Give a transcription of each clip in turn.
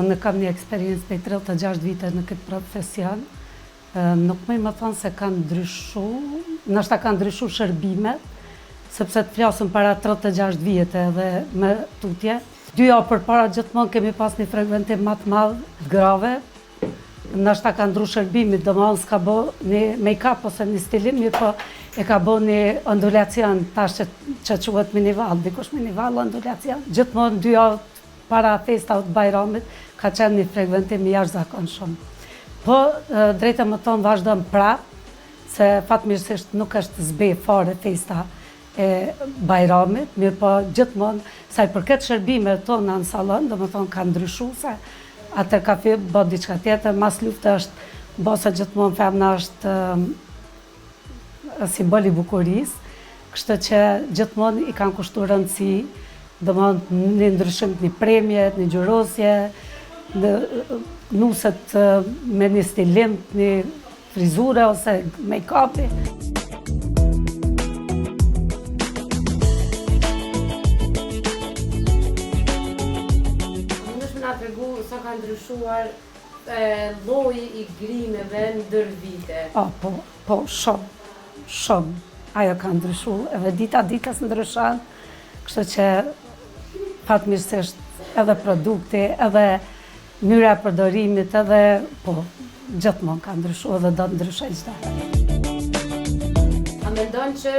Unë kam një eksperiencë për 36 vite në këtë profesion. Nuk më thonë se kanë ndryshu, nështë kanë ndryshu shërbimet, sepse të flasëm para 36 vite dhe me tutje. 2 javë përpara gjithmonë kemi pas një frekventim më të madh të grave. Nështë kanë ndryshu shërbimit, domethënë s'ka bë një make-up ose një stilim, mirë po e ka bë një ondulacion, tash që quhet minival, dikush minival ondulacion. Gjithmonë 2 javë para festave të Bajramit ka qenë një frekventim i jashtëzakonshëm. Po, drejtë më thonë vazhdojmë prapë, se fatmirësisht nuk është zbe fare festa e Bajramit, mirë po gjithmonë, sa i përket shërbime tona në salon, do më thonë ka ndryshu se atër ka bë diçka tjetër, mas luftë është, bosa gjithmonë femna është simboli bukurisë, kështu që gjithmonë i kanë kushtuar rëndësi, domethënë një ndryshim, një premje, një gjurosje, nuset me një stilim, një frizure ose make-upi. Mundesh me na tregu sa ka ndryshuar lloji i grimeve ndër vite? Po, shumë. Ajo ka ndryshuar, edhe ditës ndryshon, kështu që fatmirësisht edhe produkti, edhe mënyra e përdorimit, edhe po, gjithmonë ka ndryshuar dhe do të ndryshojë çdo herë. A mendon që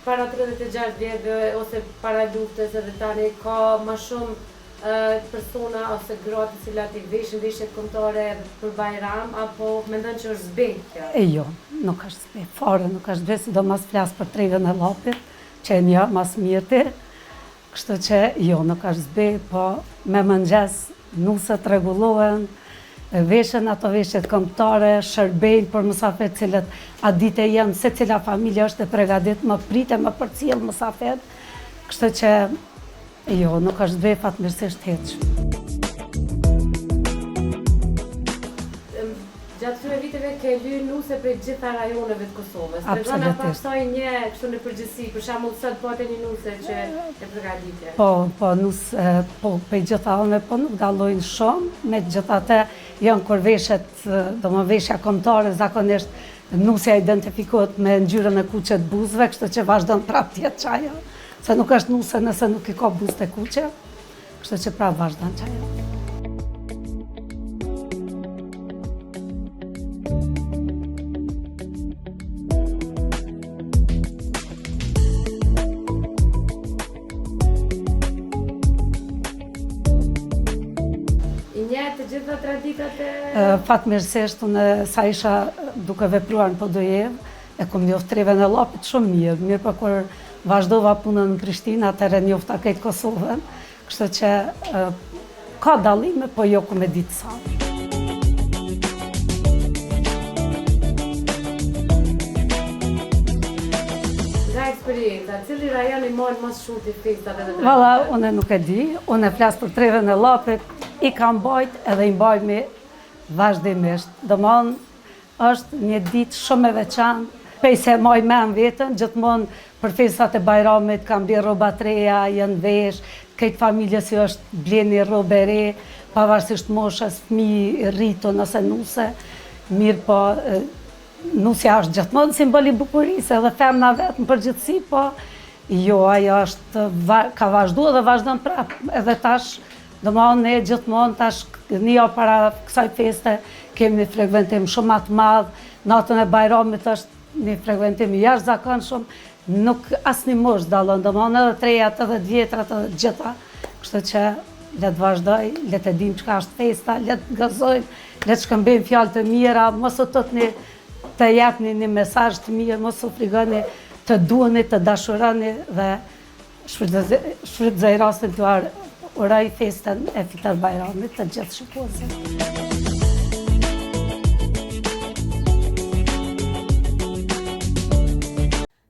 para 36 vjetëve ose para luftës edhe tani ka më shumë persona ose gra të cilat i veshin veshjet kombëtare për Bajram, apo mendon që është zbejtja? Jo, nuk është zbejt, fare nuk është zbejt, sidomos flas për tregën e llapit, që e një mas mirëti, kështu që jo, nuk është zbejt, po me mëngjes nuset rregullohen, veshen ato veshjet kombëtare, shërbejnë për mysafirët cilët atë ditë janë, se cila familje është e përgatitur, më pritet më përcjell mysafirët, kështu që jo, nuk është zbejt fatmirësisht hiç. Gjatë këtyre viteve ke lyer nuse për gjitha rajoneve të Kosovës. Tregon apo pastaj një kështu në përgjithësi, për shembull sot po një nuse që e përgatitje. Po, nuse, po për gjitha anëve, po nuk dallojnë shumë, megjithatë janë kur veshet, domethënë veshja kombëtare zakonisht nusja identifikohet me ngjyrën e kuqe të buzëve, kështu që vazhdon prapë të jetë çajo, se nuk është nuse nëse nuk i ka buzë të kuqe, kështu që prapë vazhdon çajo. Të gjitha traditat e... Fatmirësisht, unë sa isha duke vepruar në Podojevë, e kom njoft trevën e llapit shumë mirë për kur vazhdova punën në Prishtinë, atëherë njofta këtë Kosovën, kështu që ka dallime, po jo ku me ditë sa. Nga eksperienca, cili rajon i morë mos shumë të festave dhe Valla, unë nuk e di, unë e flas për trevën e llapit, i kam bajt edhe i mbajmi vazhdimisht. Domethënë është një ditë shumë e veçantë, pej se maj men vetën, gjithmonë për festat e Bajramit kam blerë rroba të reja, janë vesh, këtë familje si është bleni rrobë e re, pavarësisht moshës, fëmijë rritu nëse nuse, mirë po nusja është gjithmonë simboli bukurisë, edhe femna vetë në përgjithësi, po jo, ajo është, ka vazhduar dhe vazhdon prapë, edhe tash, domethënë ne gjithmonë tash një javë para kësaj feste kemi një frekventim shumë më të madh, natën e Bajramit është një frekventim i jashtëzakonshëm, nuk asnjë moshë dallon, domethënë edhe 3-at, edhe 10-rat, edhe gjitha, kështu që le të vazhdoj, le të dimë çka është festa, le të gëzojmë, le të shkëmbejmë fjalë të mira, mos u totni të japni një mesazh të mirë, mos u frikoni, të duheni, të dashuroni dhe shfrytëzoj rastin tuaj uroj festën e Fitar Bajramit të gjithë shikuesve.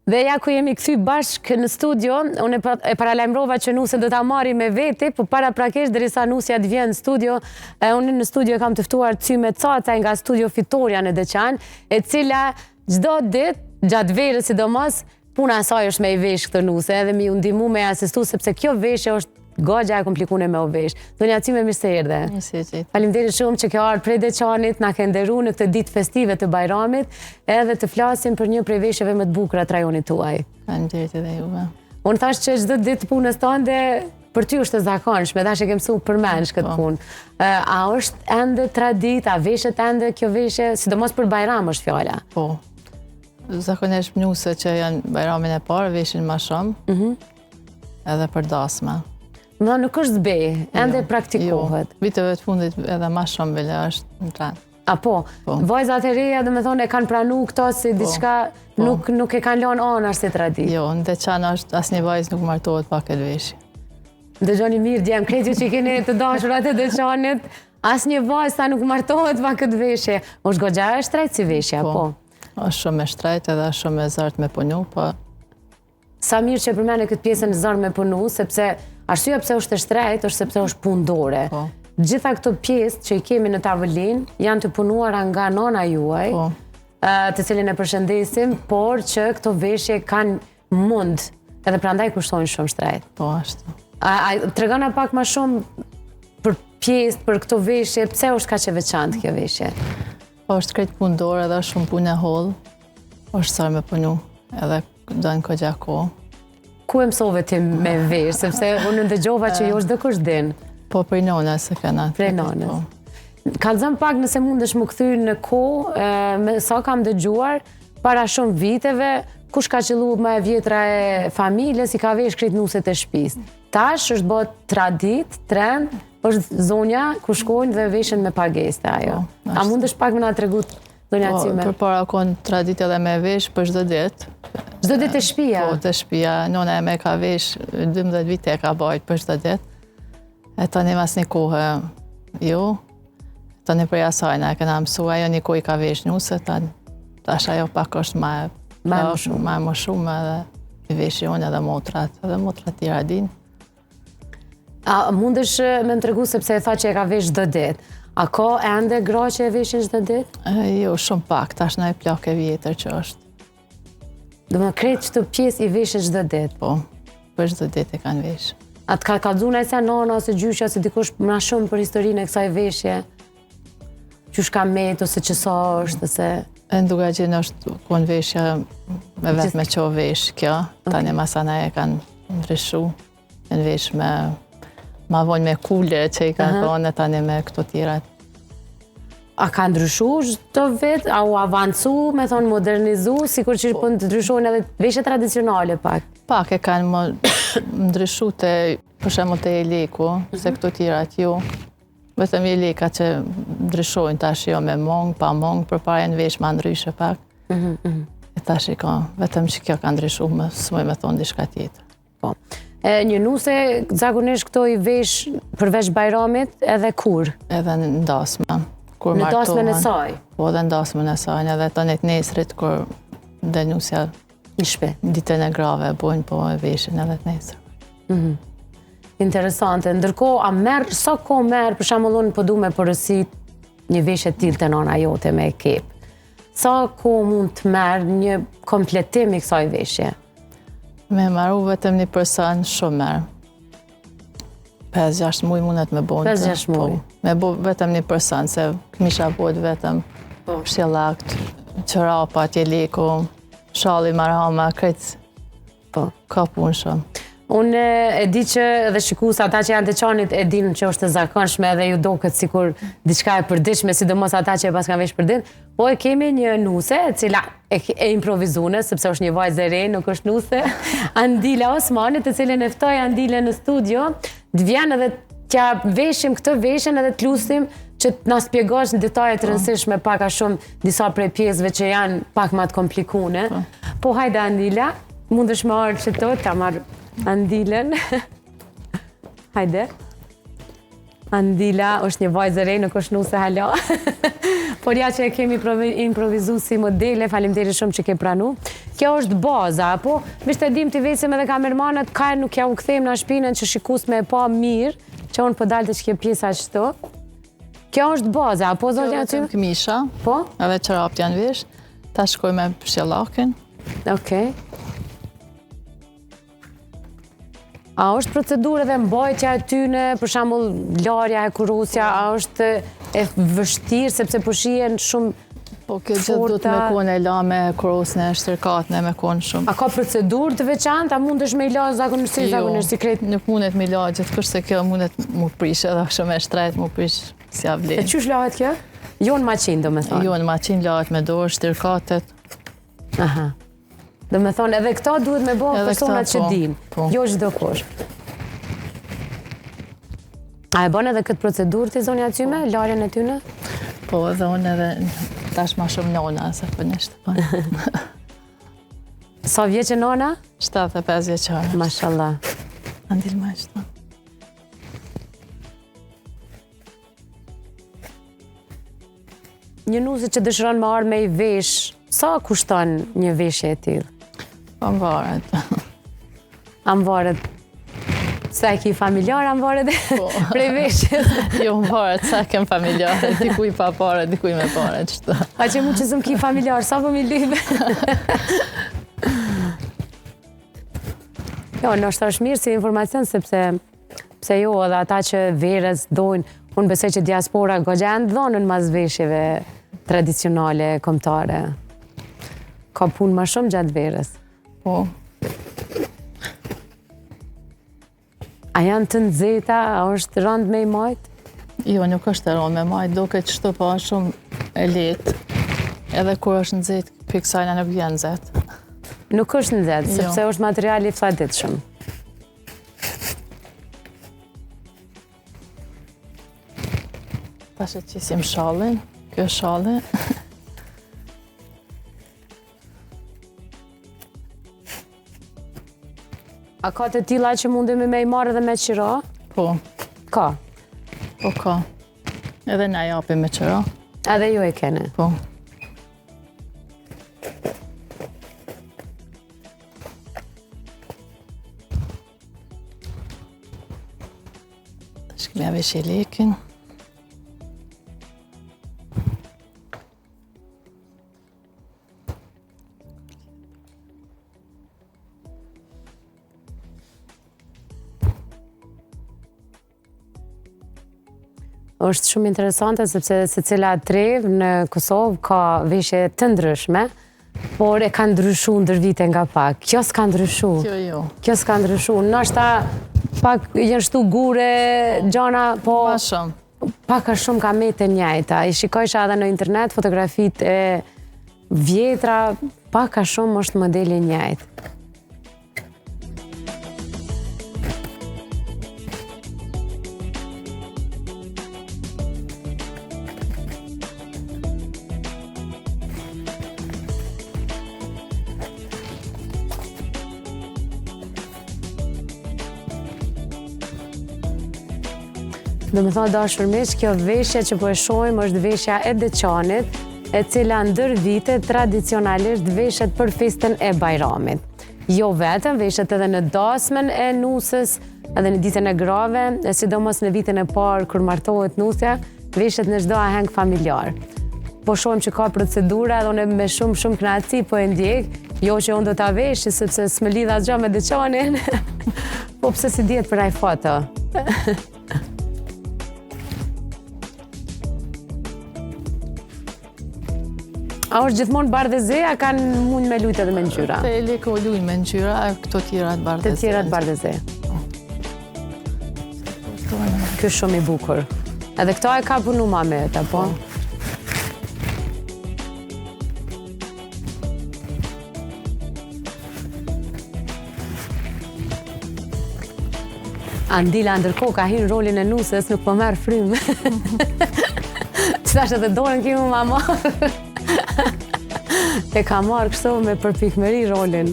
Dhe ja ku jemi kthy bashkë në studio, unë e paralajmërova që Nusën do ta marri me veti, por paraprakisht derisa Nusja të vjen në studio, unë në studio kam të ftuar Cyme Caca nga studio Fitoria në Deçan, e cila çdo ditë gjatë verës sidomos puna e saj është me i vesh këtë Nuse, edhe mi u ndihmu me asistu sepse kjo veshje është gogja e komplikune me u vesh. Zonja Cyme, mirë se erdhe. Mirë se gjithë. Faleminderit shumë që ke ardhur prej Deçanit, na ke nderuar në këtë ditë festive të Bajramit, edhe të flasim për një prej veshjeve më të bukura të rajonit tuaj. Faleminderit edhe juve. Unë thash që çdo ditë punës tënde për ty është e zakonshme, tash e ke mësuar përmendsh këtë punë. A është ende tradit, a veshet ende kjo veshje, sidomos për Bajram është fjala? Po. Zakonisht nuse që janë Bajramin e parë, veshin ma shumë, edhe për dasma. Do nuk është zbej, ende Jo, praktikohet. viteve të fundit edhe ma shumë bile është në trend. A po, vajzat e reja dhe me thonë e kanë pranu këto si diçka nuk e kanë lënë anash si tradit. Jo, në Deçan është asnjë vajzë nuk martohet pa këtë veshje. Dëgjoni mirë djem, krejt ju që i keni të dashurat e Deçanit, asnjë vajzë sa nuk martohet pa këtë veshje. Është goxha e shtrejtë si veshja, po. Është shumë e shtrejtë edhe shumë e zartë me punu, po Sa mirë që përmene këtë pjesën e zartë me punu, sepse arsyeja pse është e shtrejtë është sepse është pundore. Po. Gjitha këto pjesë që i kemi në tavolinë janë të punuara nga nona juaj, të cilin e përshëndesim, por që këto veshje kanë mund, edhe prandaj kushtojnë shumë shtrejtë. po ashtu. Tregona pak më shumë për pjesë, për këto veshje, pse është kaq e veçantë kjo veshje? Po është krejt pundore edhe është shumë punë e hollë, është sarë me punu, edhe dënë këgja kohë. Ku e mësove ti me vesh, sepse unë ndëgjova që jo çdo kush din. Po prej nona se kena. Prej nonës. Kallëzëm pak nëse mundesh më kthy në kohë, me sa kam dëgjuar, para shumë viteve, kush ka qelluar më e vjetra e familjes, i ka vesh krejt nuset e shtëpisë. Tash është bërë tradit, trend, është zonja ku shkojnë dhe veshen me pagesë ajo. A mundesh pak më na tregu zonja Cyme? Për para konë tradit edhe me vesh për çdo ditë. Çdo ditë të shtëpia? Po, të shtëpia. Nona e me ka vesh 12 vite e ka bajt për çdo ditë. E tani mas një kohë, jo. Tani për jasajna e kena mësu, ajo një kohë i ka vesh njuse, tash ajo pak është ma më shumë edhe i vesh unë edhe motrat tjera din. A mundesh me më tregu sepse e tha që e ka vesh çdo ditë. A ka ende gra që e veshin çdo ditë? Jo, shumë pak, tash në e plak e vjetër që është. Do më krejt çdo pjesë i veshin çdo ditë. Po, për çdo ditë e kanë vesh. A të ka kallëzuar ai sa nona ose gjyqja se dikush më shumë për historinë e kësaj veshje? Qysh ka met ose që sa është ose E nduga gjenë është konë veshja me vetë me qo vesh kjo, tani masana e kanë ndryshu, në vesh me ma vonjë me kule që i kanë thonë, tani me këto tjerat. A ka ndryshu çdo vit, a u avancu, me thonë modernizu, sikur që po ndryshojnë edhe veshje tradicionale pak? Pak e kanë më ndryshu të, për shembull të Jeleku, se këto tjerat jo. Vetëm Jeleka që ndryshojnë tash jo me mong, pa mong, përpara në vesh ma ndryshe pak. E tash i ka, vetëm që kjo ka ndryshu, s'moj me thonë diçka tjetër. Po. Një nuse, zakonisht këto i vesh përveç Bajramit edhe kur? Edhe në ndasme. Në dasmen e saj? Po, edhe në dasmen e saj, edhe të net nesrit, kur dhe nusja Në shtëpi. ditën e grave e bojnë, po e veshin edhe të nesër. Interesante. Ndërkohë, sa kohë merr, për shembull unë po du me porosit një veshje tillë te nona jote me ekip. Sa kohë mund të merr një kompletim i kësaj veshje? Me marru vetëm një person shumë merr. 5-6 muaj mundet me bo. 5-6 muaj. Me bo vetëm një person, se këmisha bojt vetëm pshjellakt, qërapat, Jeleku, shalli, marhama, krejt. Po. Ka punë shumë. Unë e di që edhe shikues ata që janë Deçanit e dinë që është e zakonshme edhe ju duket sikur diçka e përditshme, sidomos ata që e pas kanë vesh përdit, po e kemi një nuse e cila e improvizuar sepse është një vajzë e re, nuk është nuse, Andila Osmani, të cilën e ftoi Andile në studio, të vjen edhe t'ja veshim këtë veshjen edhe t'lusim që na spjegosh në detaje të rëndësishme pak a shumë disa prej pjesëve që janë pak më të komplikuara. Po hajde Andila, mundesh më ardh që to ta marr Andilen. Hajde. Andila është një vajzë e re, nuk është nuse hala. Por ja që e kemi improvizu si modele, faleminderit shumë që ke pranu. Kjo është baza, apo? Vishte dim t'i vesim edhe kamermanët, ka nuk ja u kthejmë në shpinën që shikus me e pa mirë, që unë po dalte që kjo pjesa qëto. Kjo është baza, apo zonja Cyme? Kjo këmisha, Po? edhe qërapt janë vesh, ta shkoj me pshjellakin. Okej. A është procedurë dhe mbajtja e tyne, për shembull larja e kurosja, a është e vështirë sepse po shihen shumë Po kjo gjithë du të me kone la me kurosën e shtërkatën me kone shumë. A ka procedurë të veçantë, a mundesh me i la zakonisht sikret? Nuk mundet me i la gjithë kërse kjo mundet mu prish edhe shumë e shtrejt mu prish si avli. E qysh lahet kjo? Jo në maqin, do me thonë? Jo në maqin lahet me dorë, shtërkatet. Aha. Do me thonë, edhe këta duhet me bo personat që din, jo çdo kush. A e bën edhe këtë procedurë të zonja Cyme, larjen e tyne? Po, edhe unë edhe tash ma shumë nona, se për nështë të përnë. Sa vjeqë nona? 75 vjeqare. Mashallah. Andil ma qëta. Një nuse që dëshiron me arë me i vesh, sa kushton një veshje e tillë? Po më varet. A më varet sa e ki familjar, a më varet prej veshjes? Jo më varet sa kem familjar, dikuj pa pare, dikuj me pare, qëta. A që mu që zëm ki familjar, sa po mi lidhe? Jo, nështë është mirë si informacion, sepse jo, edhe ata që verës dojnë, unë besoj që diaspora gogjanë dhonën mas veshjeve tradicionale, kombëtare. Ka punë ma shumë gjatë verës. Po. A janë të nxehta, a është rënd me i majtë? Jo, nuk është rënd me majtë, do këtë qëto pa shumë e letë. Edhe kur është nxehtë, piksajna nuk vjen nxehtë. Nuk është nxehtë, sepse është materiali fladitshëm. Tash e qisim shallin, kjo shalli. A ka të tilla që mundemi me i marrë dhe me qira? Po. Ka? Po ka. Edhe na japim me qira. Edhe ju e kene? Po. Tash këmja vesh e lekin. Është shumë interesante sepse secila trevë në Kosovë ka veshje të ndryshme, por e ka ndryshu ndër vite nga pak. Kjo s'ka ndryshu. Kjo jo. Kjo s'ka ndryshu. Nashta pak janë shtu gure, gjana, po... Pa shumë. Pak a shumë ka me të njajta. I shikojsha edhe në internet fotografit e vjetra, pak a shumë është modeli njajtë. Do me thonë dashur miq, kjo veshja që po e shohim është veshja e Deçanit, e cila ndër vite tradicionalisht veshet për festën e Bajramit. Jo vetëm, veshet edhe në dasmën e nusës, edhe në ditën e grave, e sidomos në vitin e parë kur martohet nusja, veshet në çdo aheng familjar. Po shohim që ka procedura dhe unë me shumë kënaqësi po e ndjek, jo që unë do ta vesh sepse s'më lidh asgjë me Deçanin, po pse si dihet për ai foto. A është gjithmonë bardhëze, a kanë mund me lujtë edhe me ngjyra? Te e lekë o lujnë me ngjyra, a këto tjerat bardhëze. Të tjerat bardhëze. Ky është shumë i bukur. Edhe këto e ka punu ma me ta, po? Andila ndërkohë ka hinë rolin e nusës, nuk po merë frymë. Që tash edhe dorën kimu ma marë. E ka marrë kështu me përpikmëri rolin.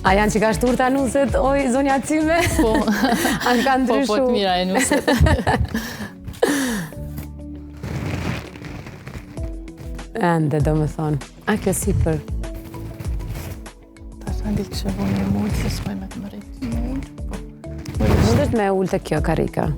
A janë që ka shturta nuset, oj, zonja Cyme? Po. A ka ndryshu? Po të mira e nuset. Ende, do me thonë. A kjo si për? Ta shë ndi kështë vojnë e mundë, se s'poj me të më rejtë. Mundet me ullë të kjo karika.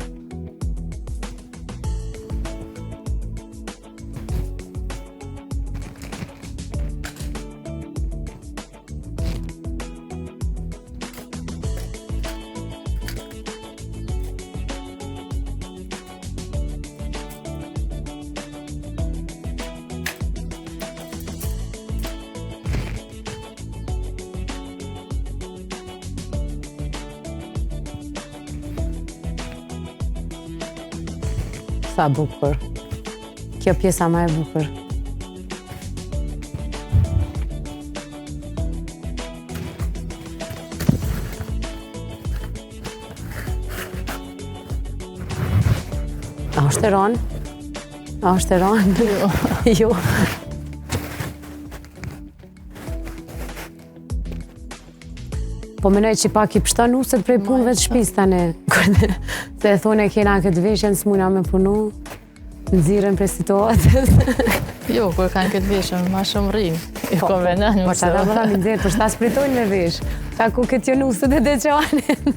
Sa bukur. Kjo pjesa ma e bukur. A është e ronë? A është e ronë? Jo. Po menoj që pak i pështon nuset prej punëve të shtëpisë tani. Se e thone kena këtë veshjen, s'muna me punu, nxirren prej situatës. Jo, kur kanë këtë veshën, ma shumë rrinë. I konvenan Po që ata më thamë nxirë, për shta spritojnë me vesh. Ka ku këtë jo nuset e deqanin.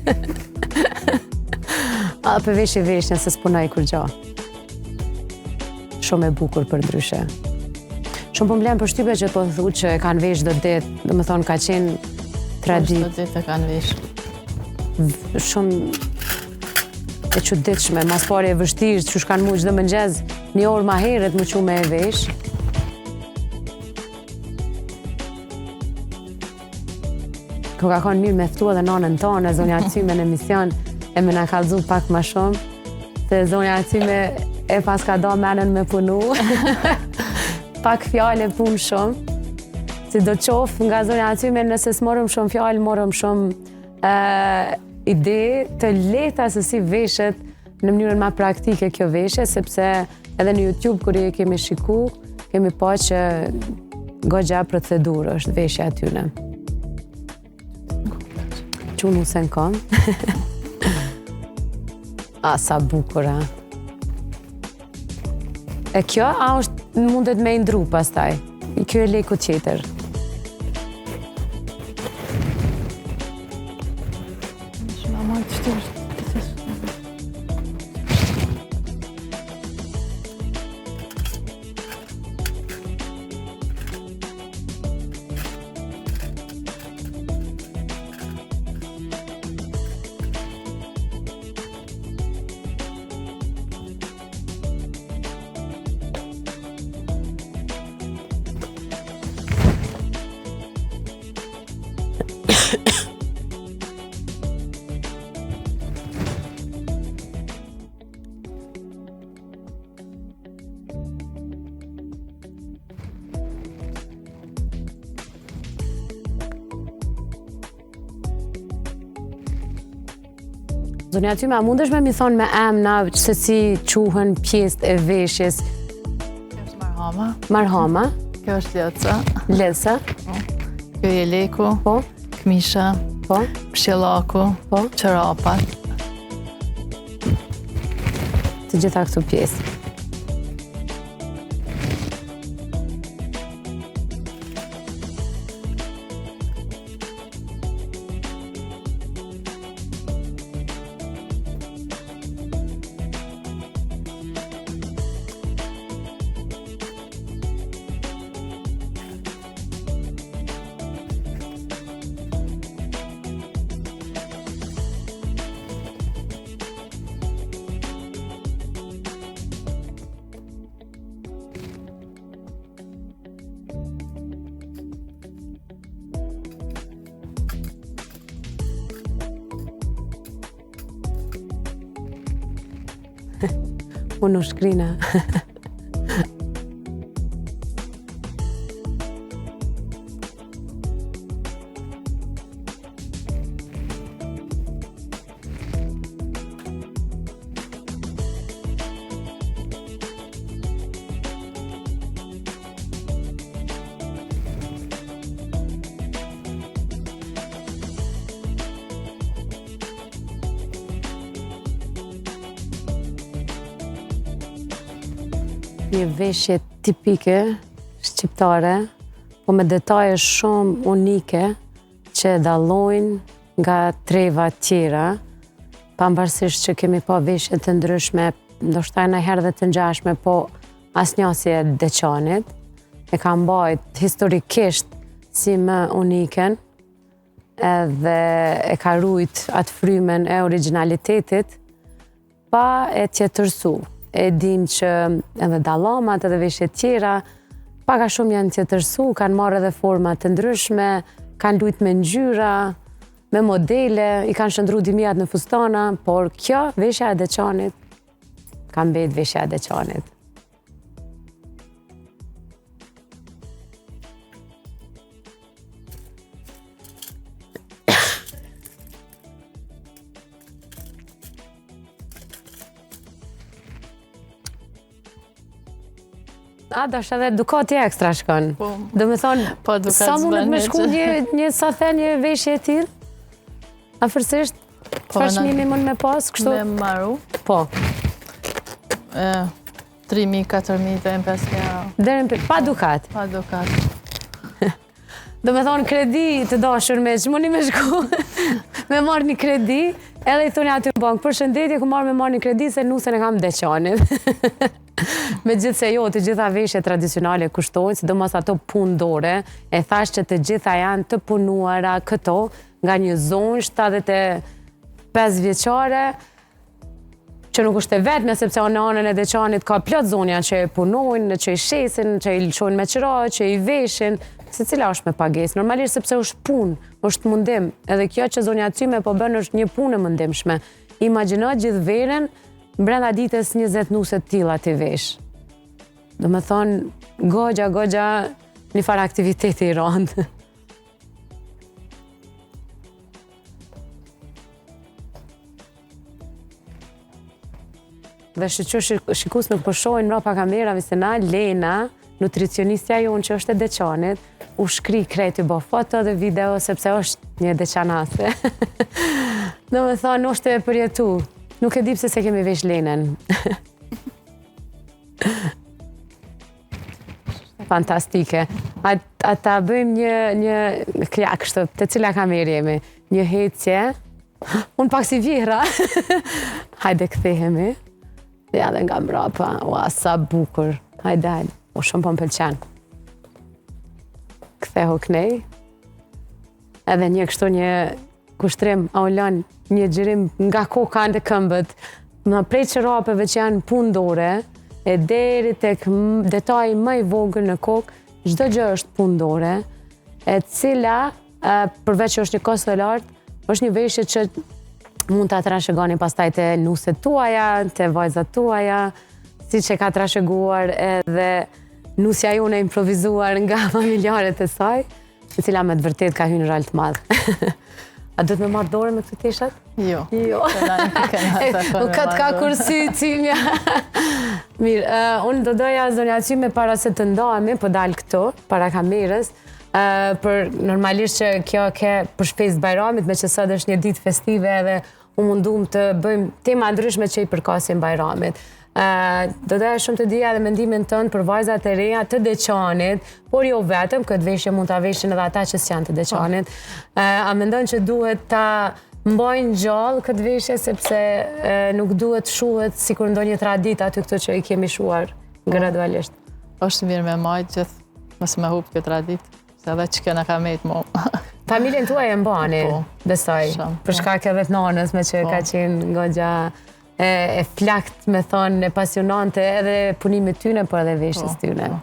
A për veshjen se s'punoj kur gjo. Shumë e bukur për ndryshe. Shumë po m'len për shtype që po thu që kanë vesh do det, do më thonë ka qenë 3 ditë. Çdo ditë kanë vesh. Shumë e çuditshme, mas pari e vështirë, që kanë mu çdo mëngjes, 1 orë ma herët më qume e vesh. Ko ka konë mirë me thtua dhe nonën tonë, zonja Cyme në emision, e me na kallëzu pak ma shumë, se zonja Cyme e pas ka do menën me punu, pak fjale punë shumë, si do qofë nga zonja Cyme nëse s'morëm shumë fjallë, morëm shumë ide të lehta se si veshet në mënyrën ma praktike kjo veshje, sepse edhe në YouTube kur i kemi shiku, kemi pa që gogja procedurë është veshja atyne. Qunu se në kom. A, sa bukura. E kjo, a është mundet me indru pastaj? Kjo e leku tjetër. Zonja Cyme, a mundesh me mi thonë me emna se si quhen pjesët e veshjes? Kjo është marhama. Marhama, Kjo është leca. lesa, Kjo je leku. po, Këmisha. po, Pshellaku. po, Çorapat. të gjitha këtu pjesë. Unë u shkrina. Një veshje tipike, shqiptare, po me detaje shumë unike që dallojnë nga treva tjera, pavarësisht që kemi pa veshje të ndryshme, ndoshta ndonjëherë dhe të ngjashme, po asnjë si e Deçanit. E ka mbajt historikisht si më uniken, edhe e ka rujt atë frymen e originalitetit, pa e tjetërsu. E dim që edhe dallamat edhe veshjet tjera paka shumë janë tjetërsu, kanë marrë edhe forma të ndryshme, kanë lujt me ngjyra, me modele, i kanë shëndru dimijat në fustana, por kjo, veshja e Deçanit, ka mbet veshja e Deçanit. Dash edhe dukati ekstra shkon. Do me thonë, sa mundet me shku sa the një veshje e tillë? Afërsisht, çfarë çmimi mund me pas kështu? Me maru. Po. 3.000, 4.000, 5.000. Deri pa dukat. Pa dukat. Do me thonë kredi të dashur me që mundi me shku me marrë një kredi, edhe i thoni aty në bank, përshëndetje, ku marrë me marrë një kredi se nusën e kam Deçanit. Me gjithë se jo, të gjitha veshje tradicionale kushtojnë, sidomos ato pundore, e thash që të gjitha janë të punuara këto, nga një zonë 75 vjeçare, që nuk është e vetme, sepse në anën e Deçanit ka plot zonja që e punojnë, që i shesin, që i lëshojnë me qëra, që i veshin, se cila është me pagesë. Normalisht sepse është punë, është mundim, edhe kjo që zonja cyme po bën është një punë e mundimshme. Imagjino gjithë verën, brenda ditës 20 nuse të tilla ti vesh. Do me thonë, gogja një farë aktiviteti i randë. Dhe shikus nuk përshojnë mrapa kamerave se na, Lena, nutricionistja jonë që është e Deçanit, u shkri krejt i bo foto dhe video sepse është një deçanase. Do me thonë, është e përjetu. Nuk e di pse se kemi vesh Lenën. Fantastike. Ata bëjmë një klak, kështu, të cila kamerë jemi. Një hecje. Unë pak si vjera. Hajde kthehemi. Ja dhe nga mrapa. Ua, sa bukur. Hajde. O shumë po m'pëlqen. Kthehu knej. Edhe një kështu një kushtrim, a u lën një xhirim nga koka në këmbët, në prej çorapeve që janë pundore, e deri tek detaji më i vogël në kokë, çdo gjë është pundore, e cila, përveç që është një kosto e lartë, është një veshje që mund ta trashëgoni pastaj te nuset tuaja, te vajzat tuaja, siç e ka trashëguar edhe nusja jone e improvizuar nga familjarët e saj, e cila me të vërtet ka hyrë në rol të madh. A do të me marrë dore me këtë tishat? Jo. Këtë ka kursi cimja. Mirë, unë do doja zonja Cyme para se të ndahemi, po dalë këto, para kamerës, për normalisht që kjo ke për shpesë Bajramit, me që sot është një ditë festive edhe u mundum të bëjmë tema ndryshme që i përkasin Bajramit. Do doja shumë të dija edhe mendimin tënd për vajzat e reja të Deçanit, por jo vetëm, këtë veshje mund ta veshin edhe ata që s'janë të Deçanit. A mendon që duhet ta mbajnë gjallë këtë veshje sepse nuk duhet shuhet sikur ndonjë traditë aty këto që i kemi shuar gradualisht? Është mirë me majtë gjithë, mos me hub këtë traditë, se edhe që kjo na ka mejtë mo. Familjen tuaj e mbani, besoj, për shkak edhe të nanës me që ka qenë goxha e flakt, me thonë, e pasionante edhe punimit tyne, por edhe veshjes tyne.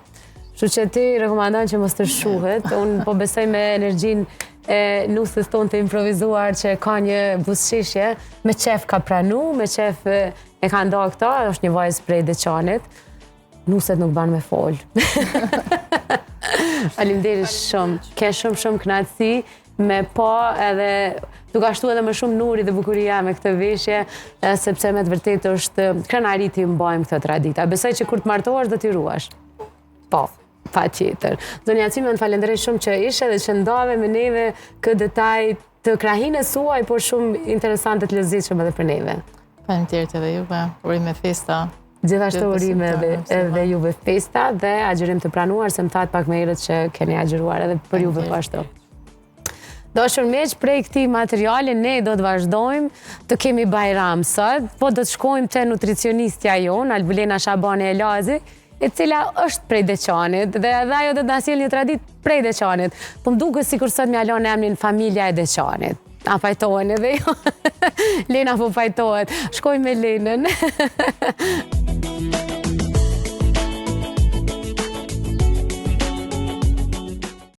Kështu që ti rekomandon që mos të shuhet, unë po besoj me energjinë e nusës tonë të improvizuar që ka një buzëqeshje, me qef ka pranu, me qef e ka nda këta, është një vajzë prej Deçanit, nuset nuk banë me folë. Faleminderit shumë, ke shumë kënaqësi me pa edhe duke ashtu edhe më shumë nuri dhe bukuria me këtë veshje, sepse me të vërtet është krenari ti mbajmë këtë tradita. Besoj që kur të martohesh do t'i ruash. Po, patjetër. Zonja Cyme, unë falenderoj shumë që ishe dhe që ndave me neve këtë detaj të krahinës suaj, por shumë interesante të lezetshme edhe për neve. Faleminderit edhe juve, urime festa. Gjithashtu urime edhe juve festa dhe agjërim të pranuar, se më thatë pak me herët që keni agjëruar edhe për juve po ashtu. Dashur miq, prej këtij materiali ne do të vazhdojmë të kemi Bajram sot, po do të shkojmë te nutricionistja jon, Albulena Shabani Elazi, e cila është prej Deçanit dhe edhe ajo do të na sjellë një traditë prej Deçanit. Po më duket sikur sot më alon emrin familja e Deçanit. A fajtohen edhe jo? Lena po fajtohet. Shkojmë me Lenën.